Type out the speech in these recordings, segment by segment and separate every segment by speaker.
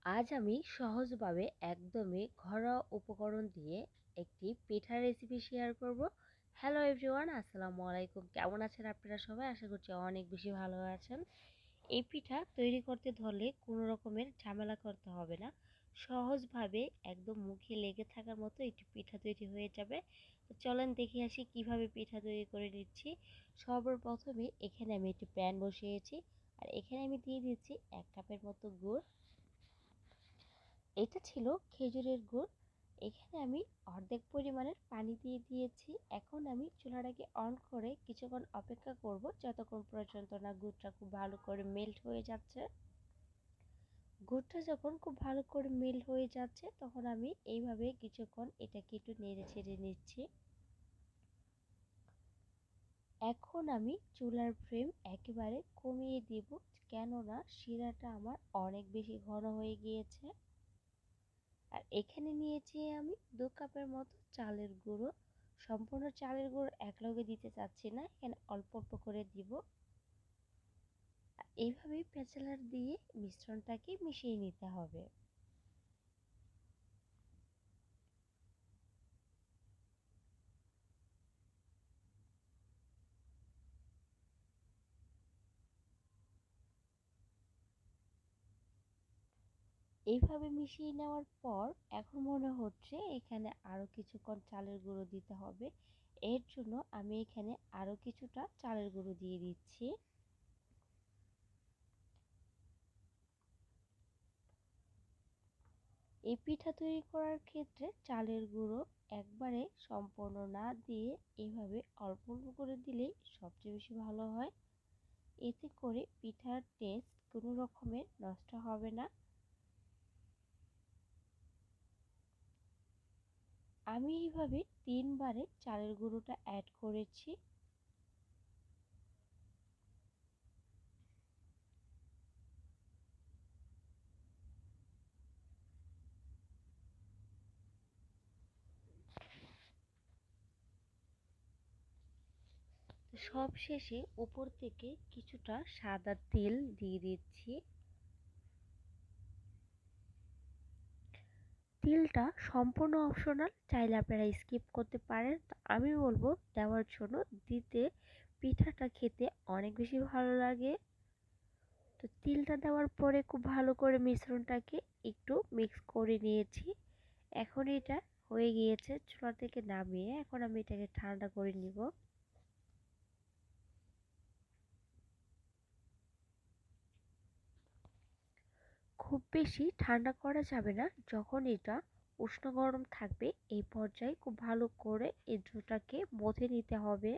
Speaker 1: আজ আমি সহজভাবে একদমই ঘরোয়া উপকরণ দিয়ে একটি পিঠার রেসিপি শেয়ার করব। হ্যালো এভরিওয়ান, আসসালামু আলাইকুম। কেমন আছেন আপনারা সবাই? আশা করছি অনেক বেশি ভালো আছেন। এই পিঠা তৈরি করতে ধরলে কোনো রকমের ঝামেলা করতে হবে না। সহজভাবে একদম মুখে লেগে থাকার মতো একটি পিঠা তৈরি হয়ে যাবে। তো চলেন দেখে আসি কিভাবে পিঠা তৈরি করে নিচ্ছি। সর্বপ্রথমে এখানে আমি একটি প্যান বসিয়েছি, আর এখানে আমি দিয়ে দিচ্ছি 1 কাপের মতো গুড়। এটা ছিল খেজুরের গুড়। এখানে আমি অর্ধেক পরিমাণের পানি দিয়ে দিয়েছি। এখন আমি চুলাটাকে অন করে কিছুক্ষণ অপেক্ষা করব, যতক্ষণ পর্যন্ত না গুড়টা খুব ভালো করে মেল্ট হয়ে যাচ্ছে। গুড়টা যখন খুব ভালো করে মেল্ট হয়ে যাচ্ছে, তখন আমি এইভাবে কিছুক্ষণ এটাকে একটু নেড়ে ছেড়ে নিচ্ছি। এখন আমি চুলার ফ্লেম একেবারে কমিয়ে দিব, কেননা শিরাটা আমার অনেক বেশি ঘন হয়ে গিয়েছে। আর এখানে নিয়েছি আমি 2 কাপের মতো চালের গুঁড়ো। সম্পূর্ণ চালের গুঁড়ো একলগে দিতে চাচ্ছি না, এখানে অল্প অল্প করে দিব। আর এইভাবেই প্যাচেলার দিয়ে মিশ্রণটাকে মিশিয়ে নিতে হবে। এইভাবে মিশিয়ে নেওয়ার পর এখন মনে হচ্ছে এখানে আরও কিছুক্ষণ চালের গুঁড়ো দিতে হবে। এর জন্য আমি এখানে আরও কিছুটা চালের গুঁড়ো দিয়ে দিচ্ছি। এই পিঠা তৈরি করার ক্ষেত্রে চালের গুঁড়ো একবারে সম্পূর্ণ না দিয়ে এভাবে অল্প অল্প করে দিলেই সবচেয়ে বেশি ভালো হয়। এতে করে পিঠার টেস্ট কোনো রকমের নষ্ট হবে না। আমি এইভাবে 3বারে চালের গুঁড়োটা অ্যাড করেছি। সব শেষে উপর থেকে কিছুটা সাদা তেল দিয়ে দিচ্ছি। তেলটা সম্পূর্ণ অপশনাল, চাইলে আপনারা স্কিপ করতে পারেন। তো আমি বলবো দেওয়ার জন্য, দিতে পিঠাটা খেতে অনেক বেশি ভালো লাগে। তো তিলটা দেওয়ার পরে খুব ভালো করে মিশ্রণটাকে একটু মিক্স করে নিয়েছি। এখন এটা হয়ে গিয়েছে, চুলা থেকে নামিয়ে এখন আমি এটাকে ঠান্ডা করে নিব। খুব বেশি ঠান্ডা করা যাবে না, যখন এটা উষ্ণ গরম থাকবে এই পর্যায়ে খুব ভালো করে এই ডোটাকে মথে নিতে হবে।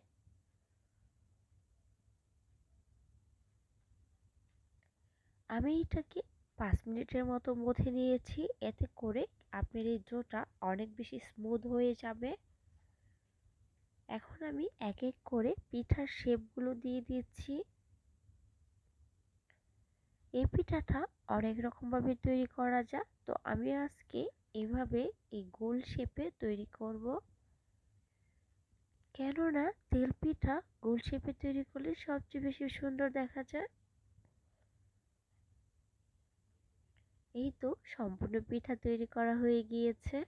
Speaker 1: আমি এটাকে 5 মিনিটের মতো মথে নিয়েছি। এতে করে আপনার এই ডোটা অনেক বেশি স্মুথ হয়ে যাবে। এখন আমি এক এক করে পিঠার শেপগুলো দিয়ে দিচ্ছি। এই পিঠাটা অনেক রকমভাবে তৈরি করা যায়, তো আমি আজকে এভাবে এই গোল শেপে তৈরি করব। কেননা তেল পিঠা গোল শেপে তৈরি করলে সবচেয়ে বেশি সুন্দর দেখা যায়। এই তো সম্পূর্ণ পিঠা তৈরি করা হয়ে গিয়েছে।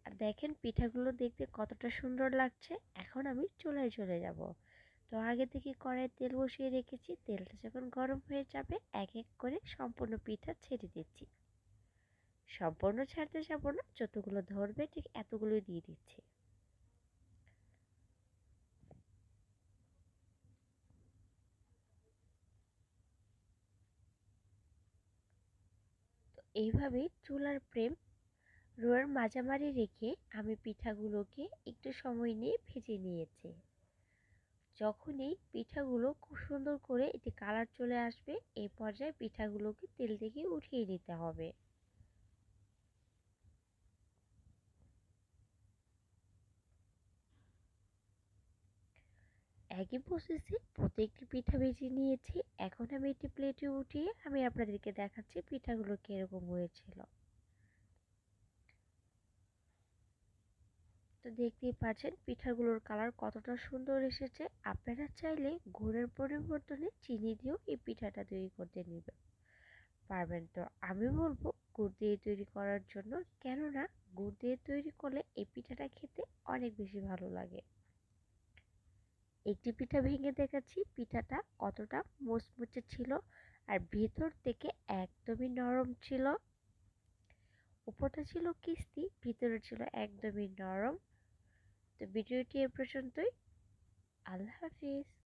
Speaker 1: আর দেখেন পিঠাগুলো দেখতে কতটা সুন্দর লাগছে। এখন আমি চুলায় চলে যাব। তো আগে থেকে কড়াইয়ে তেল বসিয়ে রেখেছি, তেলটা যখন গরম হয়ে যাবে এক এক করে সম্পূর্ণ পিঠা ছেড়ে দিচ্ছি। সম্পূর্ণ ছাড়তে যাব না, যতগুলো ধরবে ঠিক এতগুলোই দিয়ে দিচ্ছি। তো এইভাবেই চুলার ফ্লেম লোয়ার মাঝামাঝি রেখে আমি পিঠাগুলোকে একটু সময় নিয়ে ভেজে নিয়েছি। যখনই পিঠাগুলো খুব সুন্দর করে একটি কালার চলে আসবে, এই পর্যায়ে পিঠাগুলোকে তেল থেকে উঠিয়ে নিতে হবে। একই প্রসেসে প্রত্যেকটি পিঠা ভেজে নিয়েছি। এখন আমি একটি প্লেটে উঠিয়ে আমি আপনাদেরকে দেখাচ্ছি পিঠাগুলো কিরকম হয়েছিল। তো দেখতেই পাচ্ছেন পিঠাগুলোর কালার কতটা সুন্দর এসেছে। আপনারা চাইলে গুড়ের পরিবর্তনে চিনি দিয়েও এই পিঠাটা তৈরি করতে পারবেন। তো আমি বলবো গুড় দিয়ে তৈরি করার জন্য, কেননা গুড় দিয়ে তৈরি করলে এই পিঠাটা খেতে অনেক বেশি ভালো লাগে। একটি পিঠা ভেঙে দেখাচ্ছি পিঠাটা কতটা মুচমুচে ছিল আর ভেতর থেকে একদমই নরম ছিল। উপরটা ছিল ক্রিস্পি, ভিতরে ছিল একদমই নরম। তো ভিডিওটি এ পর্যন্তই। আল্লাহ হাফিজ।